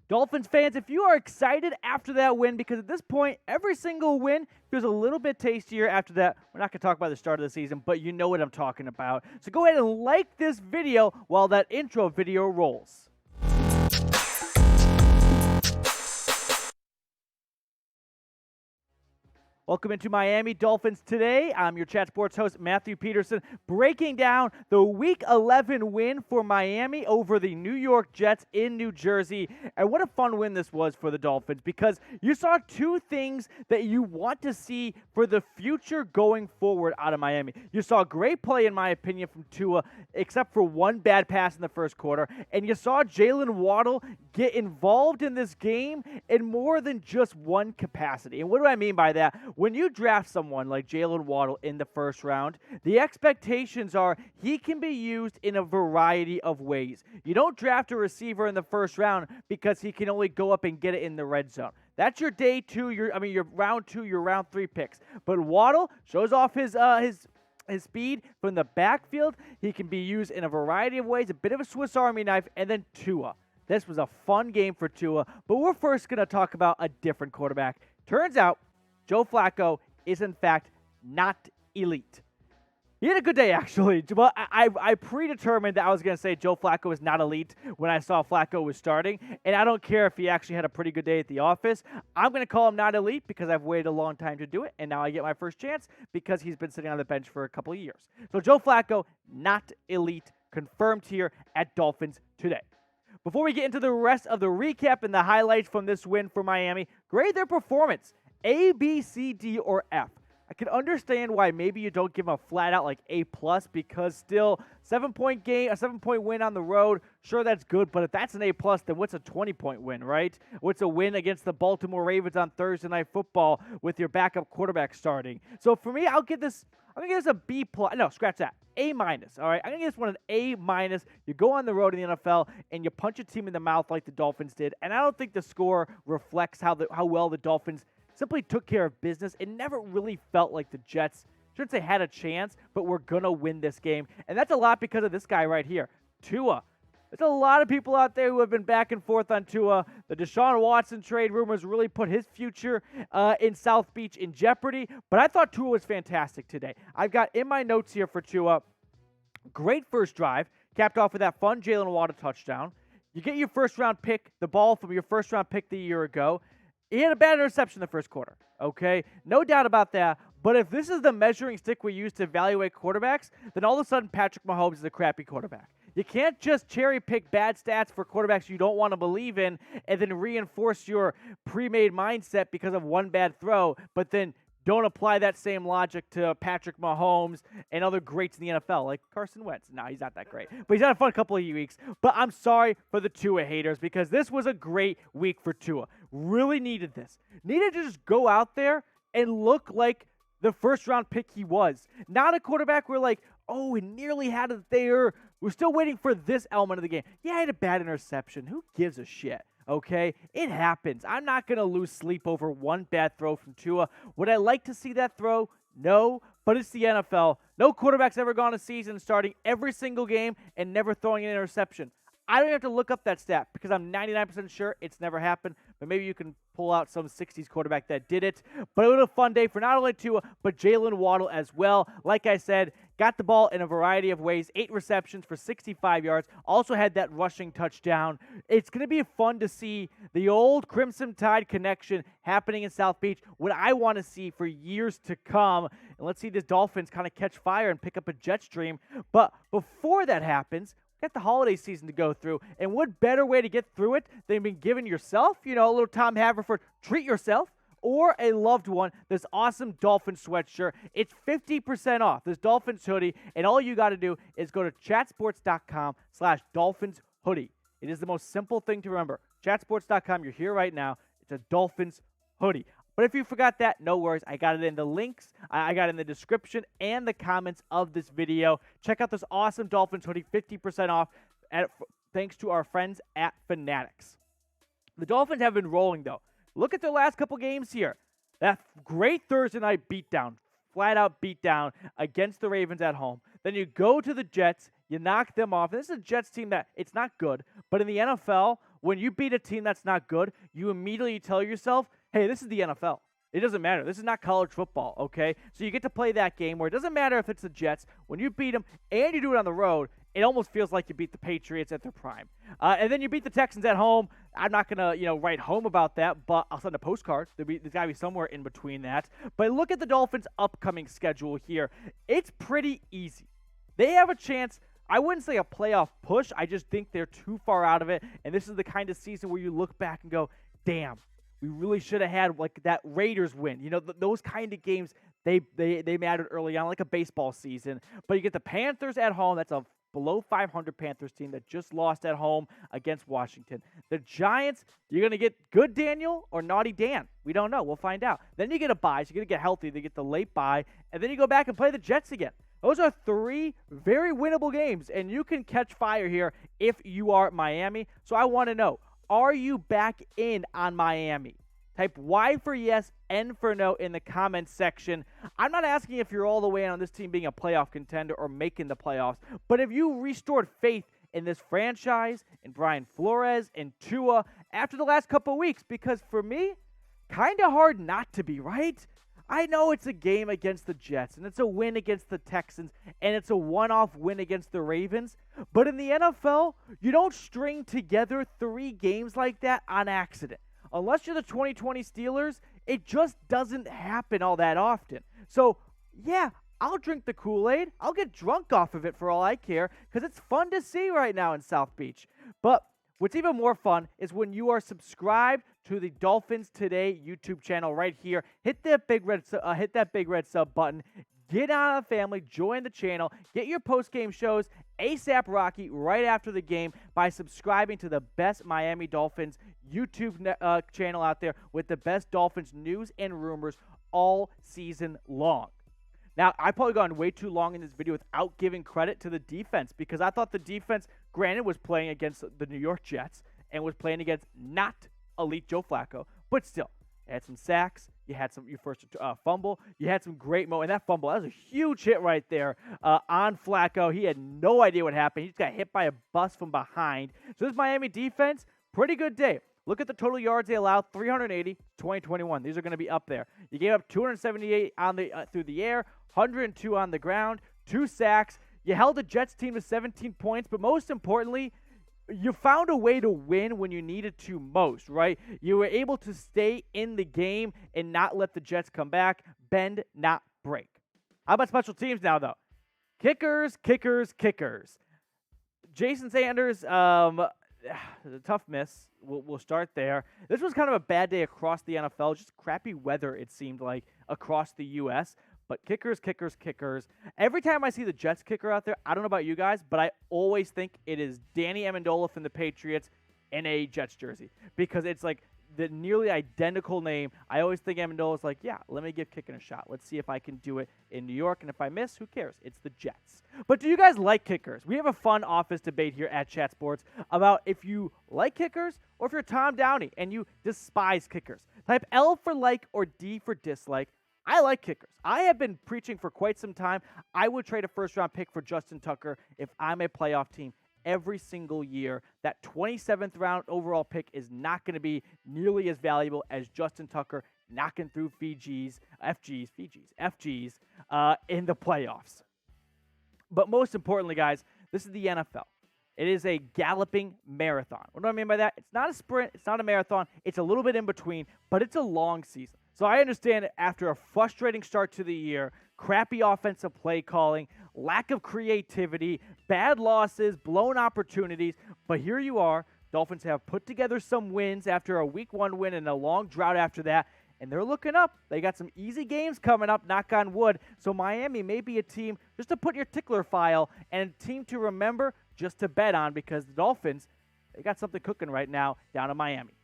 Dolphins fans, if you are excited after that win, because at this point, every single win feels a little bit tastier after that. We're not going to talk about the start of the season, but you know what I'm talking about. So go ahead and like this video while that intro video rolls. Welcome into Miami Dolphins today. I'm your Chat Sports host, Matthew Peterson, breaking down the Week 11 win for Miami over the New York Jets in New Jersey. And what a fun win this was for the Dolphins, because you saw two things that you want to see for the future going forward out of Miami. You saw great play, in my opinion, from Tua, except for one bad pass in the first quarter. And you saw Jayden Waddle get involved in this game in more than just one capacity. And what do I mean by that? When you draft someone like Jayden Waddle in the first round, the expectations are he can be used in a variety of ways. You don't draft a receiver in the first round because he can only go up and get it in the red zone. That's your day two, your round two, your round three picks. But Waddle shows off his speed from the backfield. He can be used in a variety of ways, a bit of a Swiss Army knife, and then Tua. This was a fun game for Tua, but we're first going to talk about a different quarterback. Turns out, Joe Flacco is, in fact, not elite. He had a good day, actually. But I predetermined that I was going to say Joe Flacco is not elite when I saw Flacco was starting. And I don't care if he actually had a pretty good day at the office. I'm going to call him not elite because I've waited a long time to do it. And now I get my first chance because he's been sitting on the bench for a couple of years. So Joe Flacco, not elite, confirmed here at Dolphins today. Before we get into the rest of the recap and the highlights from this win for Miami, grade their performance. A, B, C, D, or F. I can understand why maybe you don't give them a flat out like A+, because still 7-point game, a 7-point win on the road, sure, that's good, but if that's an A+, then what's a 20-point win, right? What's a win against the Baltimore Ravens on Thursday Night Football with your backup quarterback starting? So for me, I'm gonna give this a B+. No, scratch that. A-, all right? I'm gonna give this one an A-. You go on the road in the NFL and you punch a team in the mouth like the Dolphins did, and I don't think the score reflects how well the Dolphins simply took care of business. It never really felt like the Jets, shouldn't say had a chance, but we're going to win this game. And that's a lot because of this guy right here, Tua. There's a lot of people out there who have been back and forth on Tua. The Deshaun Watson trade rumors really put his future in South Beach in jeopardy. But I thought Tua was fantastic today. I've got in my notes here for Tua, great first drive, capped off with that fun Jayden Waddle touchdown. You get your first-round pick, the ball from your first-round pick the year ago. He had a bad interception in the first quarter, okay? No doubt about that. But if this is the measuring stick we use to evaluate quarterbacks, then all of a sudden Patrick Mahomes is a crappy quarterback. You can't just cherry-pick bad stats for quarterbacks you don't want to believe in and then reinforce your pre-made mindset because of one bad throw, but then don't apply that same logic to Patrick Mahomes and other greats in the NFL, like Carson Wentz. No, he's not that great. But he's had a fun couple of weeks. But I'm sorry for the Tua haters because this was a great week for Tua. Really needed this. Needed to just go out there and look like the first-round pick he was. Not a quarterback where like, oh, we nearly had it there. We're still waiting for this element of the game. Yeah, I had a bad interception. Who gives a shit? Okay, it happens. I'm not going to lose sleep over one bad throw from Tua. Would I like to see that throw? No, but it's the NFL. No quarterback's ever gone a season starting every single game and never throwing an interception. I don't have to look up that stat because I'm 99% sure it's never happened, but maybe you can pull out some 60s quarterback that did it. But it was a fun day for not only Tua, but Jayden Waddle as well. Like I said, got the ball in a variety of ways, 8 receptions for 65 yards, also had that rushing touchdown. It's going to be fun to see the old Crimson Tide connection happening in South Beach, what I want to see for years to come. And let's see this Dolphins kind of catch fire and pick up a jet stream. But before that happens, got the holiday season to go through, and what better way to get through it than being given yourself, a little Tom Haverford, treat yourself, or a loved one, this awesome Dolphins sweatshirt. It's 50% off, this Dolphins hoodie, and all you got to do is go to chatsports.com/Dolphins hoodie. It is the most simple thing to remember. Chatsports.com, you're here right now. It's a Dolphins hoodie. But if you forgot that, no worries. I got it in the links. I got it in the description and the comments of this video. Check out this awesome Dolphins hoodie, 50% off, thanks to our friends at Fanatics. The Dolphins have been rolling, though. Look at their last couple games here. That great Thursday night beatdown, flat-out beatdown against the Ravens at home. Then you go to the Jets. You knock them off. This is a Jets team that it's not good, but in the NFL, When you beat a team that's not good, you immediately tell yourself, hey, this is the NFL. It doesn't matter. This is not college football, okay? So you get to play that game where it doesn't matter if it's the Jets. When you beat them and you do it on the road, it almost feels like you beat the Patriots at their prime. And then you beat the Texans at home. I'm not going to, write home about that, but I'll send a postcard. There's got to be somewhere in between that. But look at the Dolphins' upcoming schedule here. It's pretty easy. They have a chance. I wouldn't say a playoff push. I just think they're too far out of it. And this is the kind of season where you look back and go, damn, we really should have had like that Raiders win. Those kind of games, they mattered early on, like a baseball season. But you get the Panthers at home. That's a below 500 Panthers team that just lost at home against Washington. The Giants, you're going to get good Daniel or naughty Dan. We don't know. We'll find out. Then you get a bye. So you're going to get healthy. They get the late bye. And then you go back and play the Jets again. Those are 3 very winnable games, and you can catch fire here if you are Miami. So I want to know, are you back in on Miami? Type Y for yes, N for no in the comments section. I'm not asking if you're all the way in on this team being a playoff contender or making the playoffs, but have you restored faith in this franchise, in Brian Flores, in Tua after the last couple of weeks? Because for me, kind of hard not to be, right? I know it's a game against the Jets, and it's a win against the Texans, and it's a one-off win against the Ravens. But in the NFL, you don't string together 3 games like that on accident. Unless you're the 2020 Steelers, it just doesn't happen all that often. So, yeah, I'll drink the Kool-Aid. I'll get drunk off of it for all I care, because it's fun to see right now in South Beach. But what's even more fun is when you are subscribed to the Dolphins Today YouTube channel right here. Hit that big red sub button. Get on the family, join the channel, get your post-game shows ASAP Rocky right after the game by subscribing to the best Miami Dolphins YouTube channel out there with the best Dolphins news and rumors all season long. Now, I've probably gone way too long in this video without giving credit to the defense because I thought the defense, granted, was playing against the New York Jets and was playing against not elite Joe Flacco, but still, you had some sacks, you had your first fumble, you had some great moments, and that fumble, that was a huge hit right there on Flacco. He had no idea what happened. He just got hit by a bus from behind. So this Miami defense, pretty good day. Look at the total yards they allowed, 380, 2021. These are going to be up there. You gave up 278 on through the air, 102 on the ground, 2 sacks. You held the Jets team to 17 points, but most importantly, you found a way to win when you needed to most, right? You were able to stay in the game and not let the Jets come back, bend, not break. How about special teams now, though? Kickers. Jason Sanders, a tough miss. We'll start there. This was kind of a bad day across the NFL, just crappy weather, it seemed like, across the U.S., but kickers. Every time I see the Jets kicker out there, I don't know about you guys, but I always think it is Danny Amendola from the Patriots in a Jets jersey because it's like the nearly identical name. I always think Amendola's like, yeah, let me give kicking a shot. Let's see if I can do it in New York, and if I miss, who cares? It's the Jets. But do you guys like kickers? We have a fun office debate here at Chat Sports about if you like kickers or if you're Tom Downey and you despise kickers. Type L for like or D for dislike. I like kickers. I have been preaching for quite some time. I would trade a first-round pick for Justin Tucker if I'm a playoff team every single year. That 27th round overall pick is not going to be nearly as valuable as Justin Tucker knocking through FGs in the playoffs. But most importantly, guys, this is the NFL. It is a galloping marathon. What do I mean by that? It's not a sprint. It's not a marathon. It's a little bit in between, but it's a long season. So I understand after a frustrating start to the year, crappy offensive play calling, lack of creativity, bad losses, blown opportunities, but here you are. Dolphins have put together some wins after a Week 1 win and a long drought after that, and they're looking up. They got some easy games coming up, knock on wood. So Miami may be a team just to put in your tickler file and a team to remember just to bet on because the Dolphins, they got something cooking right now down in Miami.